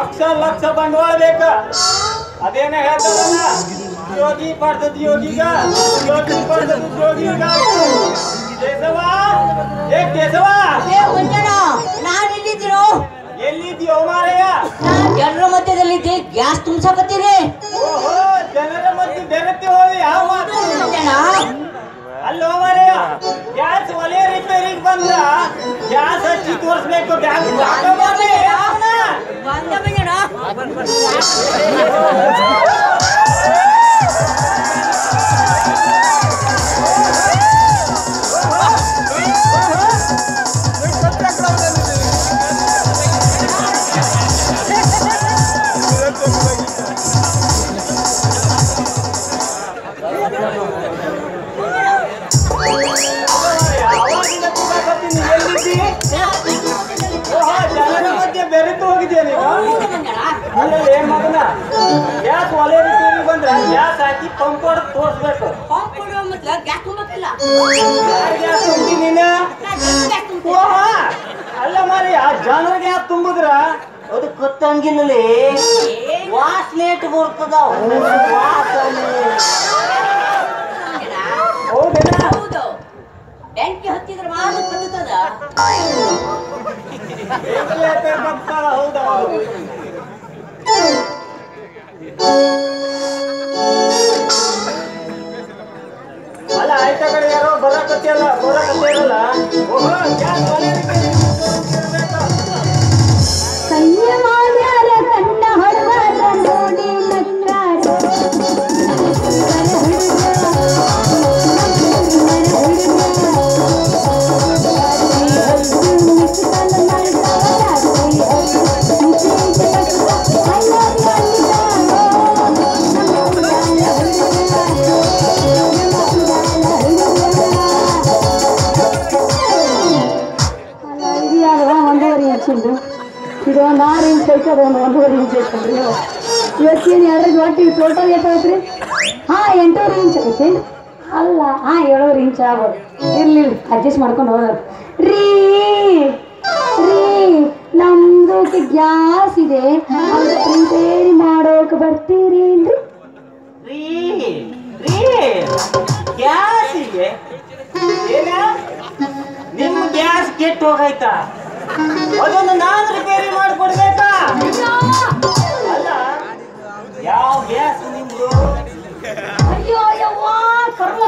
ಲಕ್ಷ ಲಕ್ಷ ಬಂಡವಾಳ ಬೇಕ ಅದೇನ ಹೇಳ್ತಾರಲ್ಲ ಯೋಗಿ ಪಡ್ತದ ಯೋಗಿಗ ಯೋಗಿ ಪಡ್ತದ ಯೋಗಿಗ ಕೇಶವ ಏ ಕೇಶವ ಏ ಮಂಜಣ್ಣ ನಾನು ಎಲ್ಲಿದ್ದೀರೋ ಎಲ್ಲಿದ್ಯೋ ಮಾರಯ್ಯ ಜನರ ಮಧ್ಯದಲ್ಲಿದ್ದೆ ಗ್ಯಾಸ್ ತುಂಬಿಸಕತ್ತೀನಿ ಓಹೋ ಜನರ ಮಧ್ಯೆ ಬೆರೆತಿ ಹೋಗಿ ಯಾವ ಮಾತು ಮಂಜಣ್ಣ ಅಲ್ಲೋ ಮಾರಯ್ಯ ಗ್ಯಾಸ್ ಒಲೆ ರಿಪೇರಿಗೆ ಬಂದ್ರ ಗ್ಯಾಸ್ ಹಚ್ಚಿ ತೋರಿಸ್ಬೇಕು ಬ್ಯಾಂಕ್ ಬಂದ ಮಂಜಣ್ಣ ಜನರ ಮಧ್ಯೆ ಬೆರೆತು ಹೋಗಿದ್ದೇನೆ ಅಲ್ಲಲ್ಲಿ ಏನ್ ಮಗನ ಗ್ಯಾಸ್ ಒಲೆ ರಿಪೇರಿಗೆ ಬಂದ್ರ ಗ್ಯಾಸ್ ಹಾಕಿ ಪಂಪ್ ಹೊಡೆದು ತೋರಿಸ್ಬೇಕು ಪಂಪ್ ಕೊಡುವ ಮೊದಲು ಗ್ಯಾಸ್ ತುಂಬಕ್ಕಿಲ್ಲ ಗ್ಯಾಸ್ ತುಂಬಿ ನೀನ ಅಲ್ಲ ಮಾರಿ ಆ ಜನರ ಗ್ಯಾಸ್ ತುಂಬಿದ್ರ ಅದು ಕತ್ತಂಗಿಲ್ಲೇ ವಾಸನೇಟ್ ಬರ್ತದ ಹೌದೇನ ಹೌದು ಬೆಂಕಿ ಹತ್ತಿದ್ರೆ ಮಾತ್ರ ಬರ್ತದ ಹೌದಾ ಅಲ್ಲ ಆಯ್ತ ಕಡೆ ಯಾರೋ ಬರಕತ್ತಿರಲ್ಲ ಓಹೋ ಗ್ಯಾಸ್ ಒಲೆ ಕೈಯ ಮಾಡ್ಯಾರ ಕಣ್ಣ ಹೊಡೆದಾರ ನೋಡಿ ನಕ್ಕಾರ ಇದು ಒಂದು 6 ಇಂಚ್ ಐತೆ ಅದೊಂದು 1.5 ಇಂಚ್ ಐತಲ್ರಿ ಇವತ್ತೇನು ಎರಡು ಒಟ್ಟಿಗೆ ಟೋಟಲ್ ಎಷ್ಟಾಗತ್ರಿ ಹಾಂ 8.5 ಇಂಚ್ ಆಗೈತಿ ಅಲ್ಲ ಹಾಂ 7.5 ಇಂಚ್ ಆಗ್ಬೋದು ಇರ್ಲಿ ಅಡ್ಜಸ್ಟ್ ಮಾಡ್ಕೊಂಡು ಹೋಗೋದು ರೀ ನಮ್ದು ಗ್ಯಾಸ್ ಇದೆ ಅದು ರಿಪೇರಿ ಮಾಡೋಕೆ ಬರ್ತೀರಿ ರೀ ಗ್ಯಾಸಿಗೆ ಏನ ನಿಮ್ಮ ಗ್ಯಾಸ್ ಕೆಟ್ಟು ಹೋಗೈತಾ ಅದನ್ನು ನಾನು ರಿಪೇರಿ ಮಾಡಿಕೊಡ್ಬೇಕಾ ಅಲ್ಲ ಯಾವ ಗ್ಯಾಸ್ ನಿಮ್ದು ಅಯ್ಯೋ ಯವ್ವಾ ಕರ್ಮ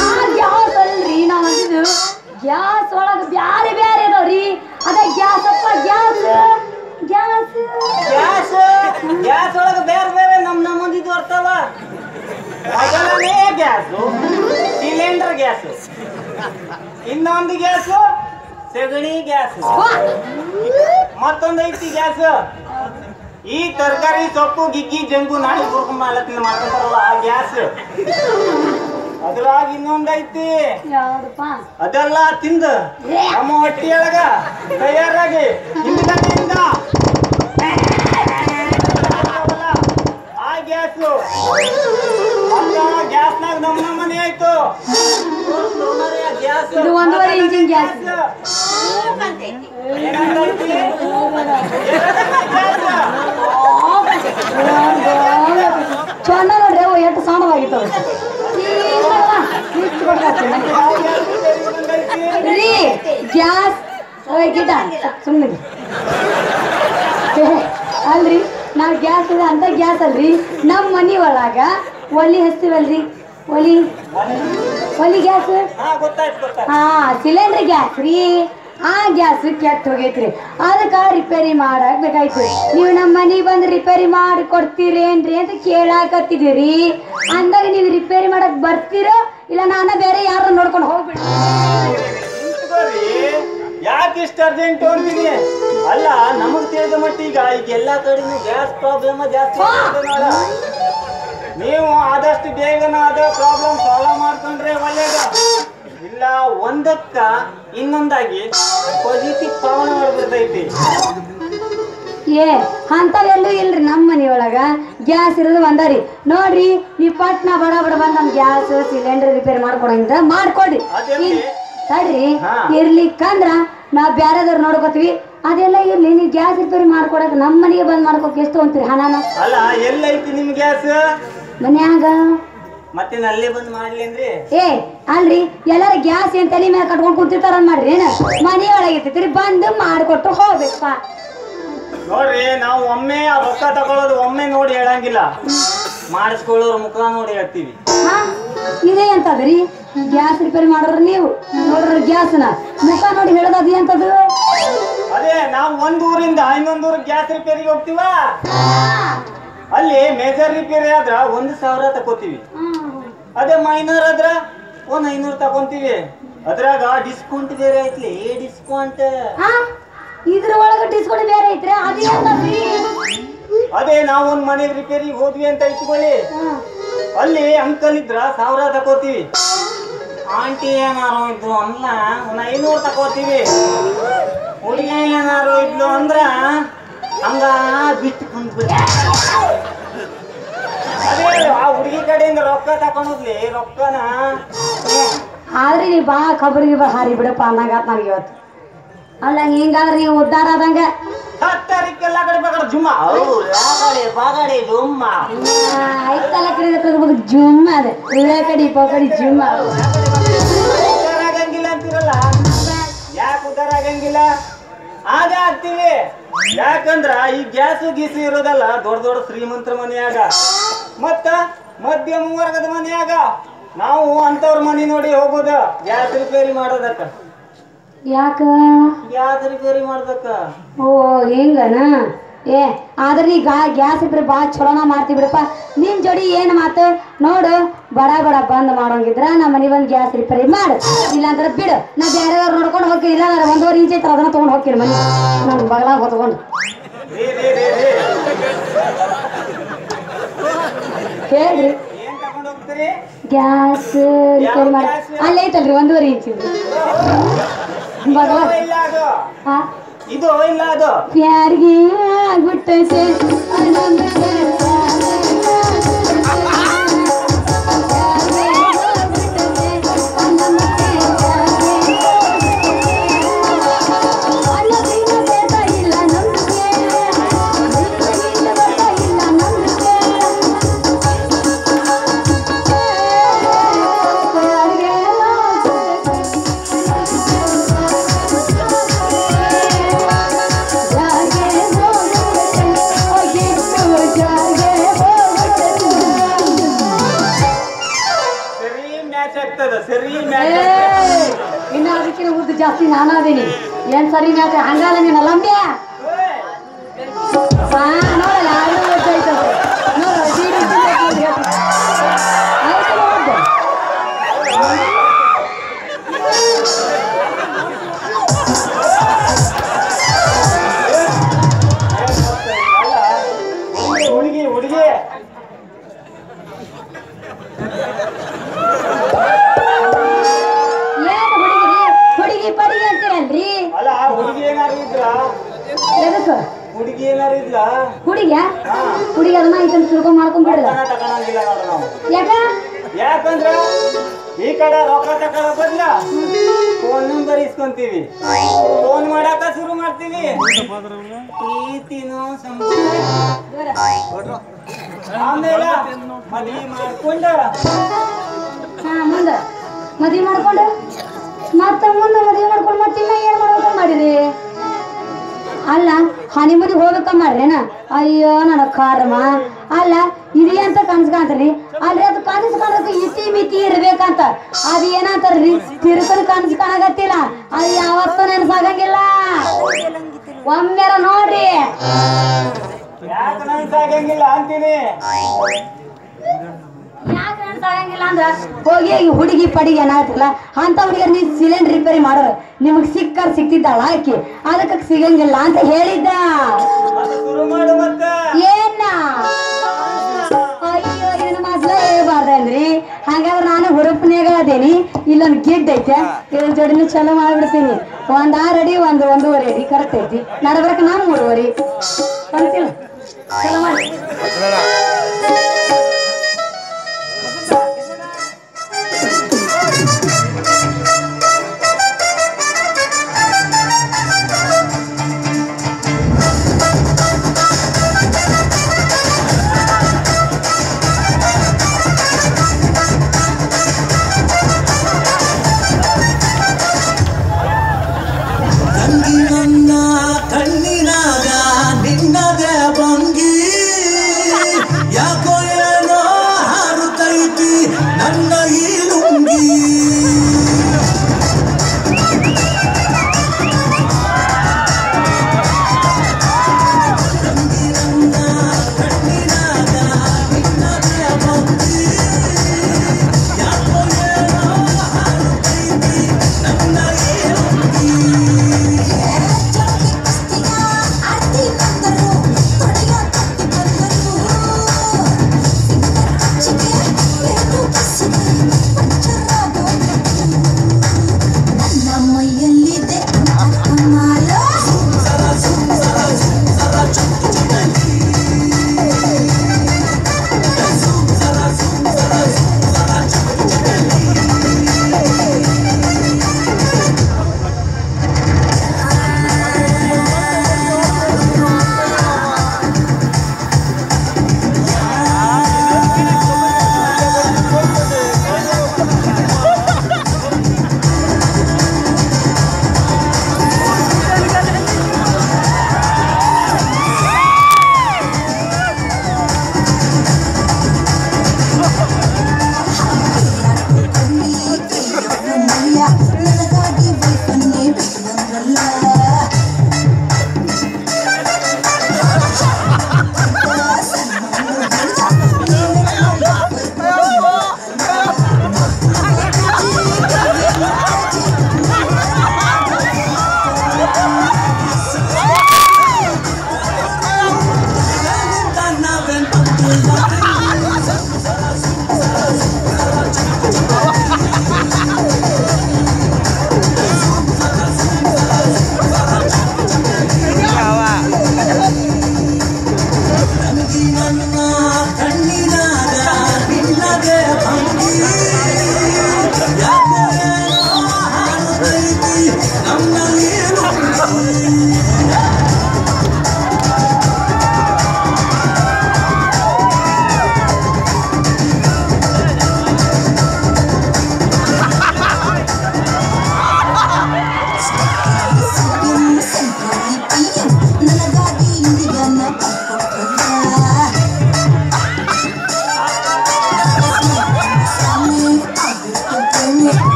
ಆ ಗ್ಯಾಸ್ ಅಲ್ರಿ ನಾವು ಅಂದಿದ್ದು ಗ್ಯಾಸ್ ಒಳಗೆ ಬ್ಯಾರೆ ಅದಾವ್ರಿ ಅದ ಗ್ಯಾಸ್ ಅಪ್ಪ ಗ್ಯಾಸ್ ಒಳಗೆ ಬೇರೆ ನಮ್ಮಂದಿದ್ದು ಬರ್ತಾವ ಮೊದಲನೇ ಗ್ಯಾಸು ಸಿಲಿಂಡರ್ ಗ್ಯಾಸು ಇನ್ನೊಂದು ಗ್ಯಾಸು ಸಗಣಿ ಗ್ಯಾಸ್ ಮತ್ತೊಂದು ಐತಿ ಗ್ಯಾಸ್ ಈ ತರಕಾರಿ ಸೊಪ್ಪು ಗಿಗ್ಗಿ ಜಂಗು ನಾಯಿ ಹುರ್ಕೊಂಡ್ ಮಾಡ್ಕೊಂತಾರಲ್ಲ ಆ ಗ್ಯಾಸ್ ಅದ್ರಾಗ ಇನ್ನೊಂದೈತಿ ಅದೆಲ್ಲ ತಿಂದು ನಮ್ಮ ಹೊಟ್ಟಿಯೊಳಗ ತಯಾರಾಗಿ ಹಿಂದ್ಗಡೆಯಿಂದ ಆ ಗ್ಯಾಸು ಗ್ಯಾಸ್ನಾಗ ನಮ್ಮ ಮನೆ ಆಯ್ತು ಗ್ಯಾಸ್ ಇದು 1.5 ಇಂಚಿನ ಗ್ಯಾಸ್ ಚಂದ ನೋಡ್ರಿ ಅವು ಎಷ್ಟು ಸಣ್ಣವಾಗಿತ್ತವ ರೀ ಗ್ಯಾಸ್ ಗಿಡ ಸುಮ್ಮನೆ ಅಲ್ರಿ ನಾವು ಗ್ಯಾಸ್ ಇದೆ ಅಂತ ಗ್ಯಾಸ್ ಅಲ್ರಿ ನಮ್ಮ ಮನೆ ಒಳಗ ಒಲಿ ಹಚ್ತೀವಲ್ರಿ ಒಲಿ ಗ್ಯಾಸ್ ಹಾ ಸಿಲಿಂಡರ್ ಗ್ಯಾಸ್ ರೀ ಆ ಗ್ಯಾಸ್ ಕೆಟ್ಟ ಹೋಗೈತ್ರಿ ಅದಕ್ಕೆ ರಿಪೇರಿ ಮಾಡಕ್ ಬೇಕಾಯ್ತು ನೀವು ನಮ್ಮ ಮನೆಗೆ ಬಂದು ರಿಪೇರಿ ಮಾಡಿ ಕೊಡ್ತೀರೇನ್ರಿ ಅಂತ ಕೇಳಾಕತ್ತಿದ್ದೀರಿ ಅಂದಾಗ ನೀವು ರಿಪೇರಿ ಮಾಡಕ್ ಬರ್ತೀರೋ ಇಲ್ಲ ನಾನು ಬೇರೆ ಯಾರು ನೋಡ್ಕೊಂಡು ಹೋಗ್ಬಿಡಿ ಯಾಕೆ ಇಷ್ಟ ಅರ್ಜೆಂಟ್ ಅಂತೀನಿ ಅಲ್ಲ ನಮಗ್ ತಿಳಿದ ಮಟ್ಟಿಗ ಈಗ ಎಲ್ಲಾ ಕಡೆನೂ ಗ್ಯಾಸ್ ಪ್ರಾಬ್ಲಮ್ ಜಾಸ್ತಿ ನೀವು ಆದಷ್ಟು ಬೇಗನ ಅದೇ ಪ್ರಾಬ್ಲಮ್ ಸಾಲ್ವ್ ಮಾಡ್ಕೊಂಡ್ರೆ ಒಳ್ಳೇದು ಇಲ್ಲ ಒಂದಕ್ಕ ಇನ್ನೊಂದಾಗಿ ಪಾಸಿಟಿವ್ ಪವನ ಹೊರಬಿಡ್ತೈತಿ ಏ ಅಂತವೆಲ್ಲೂ ಇಲ್ರಿ ನಮ್ಮ ಮನೆಯೊಳಗ ಗ್ಯಾಸ್ ಇರೋದು ಒಂದರಿ ನೋಡ್ರಿ ನೀವು ಪಟ್ನ ಬಡ ಬಂದ್ ನಮ್ ಗ್ಯಾಸ್ ಸಿಲಿಂಡರ್ ರಿಪೇರಿ ಮಾಡ್ಕೊಡ್ರಿ ಮಾಡ್ಕೊಡ್ರಿ ತಡ್ರಿ ಇರ್ಲಿಕ್ಕಂದ್ರ ನಾವ್ ಬ್ಯಾರೆದವ್ರು ನೋಡ್ಕೋತೀವಿ ಅದೆಲ್ಲ ಇರ್ಲಿ, ನೀವು ಗ್ಯಾಸ್ ರಿಪೇರಿ ಮಾಡ್ಕೊಡಕ್ ನಮ್ಮ ಮನೆಗೆ ಬಂದ್ ಮಾಡ್ಕೊಕ್ ಎಷ್ಟು ಅಂತೀರಿ ಹಣನ? ಅಲ್ಲ ಎಲ್ಲೈತಿ ನಿಮ್ ಗ್ಯಾಸ್? ಮನ್ಯಾಗ. ಮತ್ತೆ ಅಲ್ಲೇ ಬಂದ್ ಮಾಡ್ಲಿ ಅಂದ್ರಿ? ಏ ಅಲ್ರಿ, ಎಲ್ಲಾರ ಗ್ಯಾಸ್ ಏನ್ ತಲೆ ಮೇಲೆ ಕಟ್ಕೊಂಡ್ ಕುಂತಿರ್ತಾರ ಮಾಡ್ರಿ, ಏನ ಮನೆ ಒಳಗಿರ್ತೈತ್ರಿ, ಬಂದು ಮಾಡ್ಕೊಟ್ಟು ಹೋಗ್ಬೇಕಪ್ಪ. ನೋಡ್ರಿ, ನಾವು ಒಮ್ಮೆ ಆ ರೊಕ್ಕ ತಗೊಳ್ಳೋದು ಒಮ್ಮೆ ನೋಡಿ ಹೇಳಂಗಿಲ್ಲ, ಮಾಡಿಸ್ಕೊಳ್ಳೋರು ಮುಖ ನೋಡಿ ಹೇಳ್ತೀವಿ. ಹಾ, ಇದೇ ಅಂತದ್ರಿ ಗ್ಯಾಸ್ ರಿಪೇರಿ ಮಾಡೋರು ನೀವು ನೋಡ್ರಿ, ಗ್ಯಾಸ್ನ ಮುಖ ನೋಡಿ ಹೇಳೋದು ಅದೇ ಅಂತದು. ಅದೇ ನಾವು ಒಂದ್ ಊರಿಂದ ಇನ್ನೊಂದ್ ಊರಿಗೆ ಗ್ಯಾಸ್ ರಿಪೇರಿಗೆ ಹೋಗ್ತೀವ, ಅಲ್ಲಿ ಮೇಜರ್ ರಿಪೇರಿ ಆದ್ರ 1,000 ತಗೋತೀವಿ. ಅದೇ ಮೈನರ್ ಆದ್ರ 500 ತಗೊಂತೀವಿ. ಅದ್ರಾಗ ಡಿಸ್ಕೌಂಟ್ ಬೇರೆ ಐತ್ಲಿ, ಡಿಸ್ಕೌಂಟ್. ಇದ್ರ ಒಳಗ ಡಿಸ್ಕೌಂಟ್ ಬೇರೆ ಐತ್ರಿ, ಅದೇ ಅಂತದ್ರಿ. ಅದೇ ನಾವು ಒಂದ್ ಮನೆ ರಿಪೇರಿಗೆ ಹೋದ್ವಿ ಅಂತ ಇಟ್ಕೊಳ್ಳಿ, ಅಲ್ಲಿ ಅಂಕಲ್ ಇದ್ರ 1000 ತಗೋತೀವಿ. ಆಂಟಿ ಏನಾರು ಇದ್ರು ಅಲ್ಲ 500 ತಗೋತೀವಿ. ಹುಡುಗಿ ಏನಾರು ಇದ್ಲು ಅಂದ್ರ ಹಂಗ ಬಿಟ್ಟು ಕುಂದ್ಬಿಟ್ಟು ಅದೇ ಆ ಹುಡುಗಿ ಕಡೆಯಿಂದ ರೊಕ್ಕ ತಕೊಂಡೋದ್ಲಿ, ರೊಕ್ಕನ. ಆದ್ರೆ ನೀವು ಬಾ ಖಬರಿಗೆ ಹಾರಿ ಬಿಡಪ್ಪ ಅನ್ನಂಗಾತ್ ನನಗೆ ಇವತ್ತು. ಅಲ್ಲ ಹಿಂಗಾದ್ರೆ ನೀವು ಉದ್ದಾರ ಆದಂಗ 10 ತಾರೀಕೆಲ್ಲ ಕಡೆ ಬೇಕಾದ್ರೆ ಜುಮ್ಮ ಬಾಗಡೆ ಜುಮ್ಮ 5 ತಾರೀಕು ಜುಮ್ಮ ಅದೇ ಕಡಿ ಪಕಡಿ ಜುಮ್ಮ. ಉದ್ದಾರ ಆಗಂಗಿಲ್ಲ ಅಂತಿರಲ್ಲ, ಯಾಕೆ ಉದ್ದಾರ ಆಗಂಗಿಲ್ಲ? ಆಗ ಆಗ್ತೀವಿ. ಯಾಕಂದ್ರ ಈ ಗ್ಯಾಸು ಗೀಸು ಇರೋದಲ್ಲ ದೊಡ್ಡ ದೊಡ್ಡ ಶ್ರೀಮಂತರ ಮನೆಯಾಗ, ಮತ್ತ ಮಧ್ಯಮ ವರ್ಗದ ಮನೆಯಾಗ. ನಾವು ಅಂತವ್ರ ಮನೆ ನೋಡಿ ಹೋಗೋದು ಗ್ಯಾಸ್ ರಿಪೇರಿ ಮಾಡೋದಕ್ಕ. ಯಾಕ ಗ್ಯಾಸ್ ರಿಪೇರಿ ಮಾಡೋದಕ್ಕ? ಓ ಹಿಂಗನ? ಏ ಆದ್ರೆ ನೀ ಗ್ಯಾಸ್ ರಿಪೇರಿ ಭಾಳ ಚಲೋನ ಮಾಡ್ತೀವಿ ಬಿಡಪ್ಪ. ನಿನ್ ಜೋಡಿ ಏನ್ ಮಾತು ನೋಡು, ಬಡ ಬಡ ಬಂದ್ ಮಾಡೋಂಗಿದ್ರ ನಮ್ಮ ಮನೆ ಬಂದು ಗ್ಯಾಸ್ ರಿಪೇರಿ ಮಾಡು, ಇಲ್ಲಾಂದ್ರೆ ಬಿಡು. ನಾ ಬೇರೆಯವ್ರು ನೋಡ್ಕೊಂಡು ಹೋಗ್ತೀನಿ, ಇಲ್ಲ 1.5 ಇಂಚ್ ಐತ್ರ ಅದನ್ನ ತೊಗೊಂಡು ಹೋಗ್ತೀನಿ ಮನೆ ನನ್ ಬಗಲಾಗ ಹೊತ್ಕೊಂಡು. ಹೇಳ್ರಿ, ಏನ್ ತಗೊಂಡ್ ಹೋಗ್ತೀರಿ? ಗ್ಯಾಸ್ ರಿಪೇರಿ ಮಾಡಿ ಅಲ್ಲೇ ಐತಲ್ರಿ 1.5 ಇಂಚ್ ಬಗಲ. ಇಲ್ಲ ಅದು, ಹಾ ಇದು ಇಲ್ಲ ಅದು. ಯಾರಿಗೆ ಆಗ್ಬಿಟ್ಟೈತೆ ಇನ್ನು ಅದಕ್ಕಿಂತ ಉದ್ದು ಜಾಸ್ತಿ ನಾನಾದೀನಿ. ಏನ್ ಸರಿ ಮ್ಯಾಚ್ ಹಂಗಲ್ಲ ನೀನು ಲಂಬ್ಯಾ ನೋಡಲ್ಲ ಹುಡುಗಿ ಹುಡುಗಿ ಹುಡುಗಿ ಪಡಿ ಅಂತೀರಲ್ರಿ? ಅಲ್ಲ ಹುಡುಗಿ ಏನಾರು ಇದ್ರ? ಹುಡುಗಿ ಏನಾರು ಇದ್ಲ? ಹುಡುಗ ಅದನ್ನ ಇದನ್ನ ತಿಳ್ಕೊಂಡ್ ಮಾಡ್ಕೊಂಡ್ ಬಿಡಲ್ಲ. ತಗೊಳಂಗಿಲ್ಲ ನೋಡ ನಾವು. ಯಾಕ? ಯಾಕಂದ್ರ ಈ ಕಡೆ ರೊಕ್ಕ ತಗೊಳ್ಳೋ ಬದ್ಲ ಫೋನ್ ನಂಬರ್ ಇಸ್ಕೊಂತೀವಿ, ಫೋನ್ ಮಾಡಾಕ ಶುರು ಮಾಡ್ತೀವಿ. ಪ್ರೀತಿನೋ ಆಮೇಲೆ ಮದ್ವಿ ಮಾಡ್ಕೊಂಡ ಮುಂದ ಮದ್ವಿ ಮಾಡ್ಕೊಂಡು ಮುಂದೆ ಮದ್ವಿ ಮಾಡ್ಕೊಂಡು ಮತ್ತೆ ಇನ್ನ ಏನ್ ಮಾಡ್ಬೇಕ ಮಾಡಿರಿ? ಅಲ್ಲ ಹನಿಮೂನಿಗೆ ಹೋಗ್ಬೇಕ ಮಾಡ್ರೇನ? ಅಯ್ಯೋ ನನ್ನ ಕರ್ಮ. ಅಲ್ಲ ಇದೇ ಅಂತ ಕನಸು ಕಾಣ್ತೀರಿ ಅಲ್ರಿ, ಅದು ಕನಸು ಕಾಣೋದಕ್ಕೆ ಇತಿ ಮಿತಿ ಇರ್ಬೇಕಂತ. ಅದು ಏನಂತಾರ್ರಿ, ತಿರುಕಲ್ ಕನಸು ಕಾಣಕತ್ತಿಲ್ಲ, ಅದು ಯಾವತ್ತೂ ನೆನಸಾಗಂಗಿಲ್ಲ. ಒಮ್ಮೆರ ನೋಡ್ರಿ. ಯಾಕೆ ನೆನಸಾಗಂಗಿಲ್ಲ ಅಂತೀನಿ? ಯಾಕೆ ನೆನಸಾಗಂಗಿಲ್ಲ ಅಂದ್ರ ಹೋಗಿ ಹುಡುಗಿ ಪಡಿಗೆ ಏನಾಗ್ತಿಲ್ಲ ಅಂತ ಹುಡುಗಿಯರ್ ನೀವು ಸಿಲಿಂಡರ್ ರಿಪೇರಿ ಮಾಡೋರು ನಿಮಗ್ ಸಿಕ್ಕಾರ್ ಸಿಕ್ತಿದ್ದಾಳ ಆಕಿ, ಅದಕ್ಕೆ ಸಿಗಂಗಿಲ್ಲ ಅಂತ ಹೇಳಿದ್ದ. ಏನ ಅಯ್ಯೋ ಇದನ್ನ ಮೊದ್ಲ ಹೇಳ್ಬಾರ್ದಲ್ರಿ. ಹಂಗಾದ್ರೆ ನಾನು ಹುರುಪ್ನ್ಯಾಗ ಅದೇನಿ, ಇಲ್ಲೊಂದು ಗಿಡ್ ಐತೆ, ಇದ್ರ ಜೋಡಿನ ಚಲೋ ಮಾಡ್ಬಿಡ್ತೀನಿ. 1 6 ಅಡಿ 1 1.5 ಅಡಿ ಕರೆಕ್ಟ್ ಐತಿ. ನಡಬರಕ ನಾನು 3.5 ಅಂತಿಲ್ಲ. ಚಲೋ ಮಾಡಿ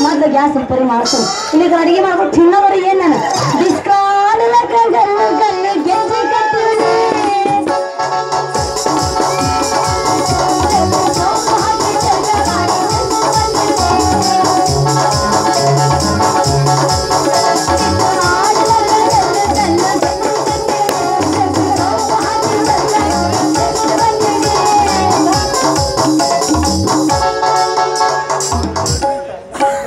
ಮೊದ್ಲು ಗ್ಯಾಸ್ ರಿಪೇರಿ ಮಾಡ್ತೀನಿ ಇಲ್ಲಿ ಅಡಿಗೆ ಮಾಡ್ಕೊಂಡು ತಿನ್ನೋದವ್ರಿಗೆ ಏನ್ ನಾನು ಡಿಸ್ಕಾಲ್ ಗಲ್ಲು ಗಲ್ಲು ಗೆಜ್ಜೆ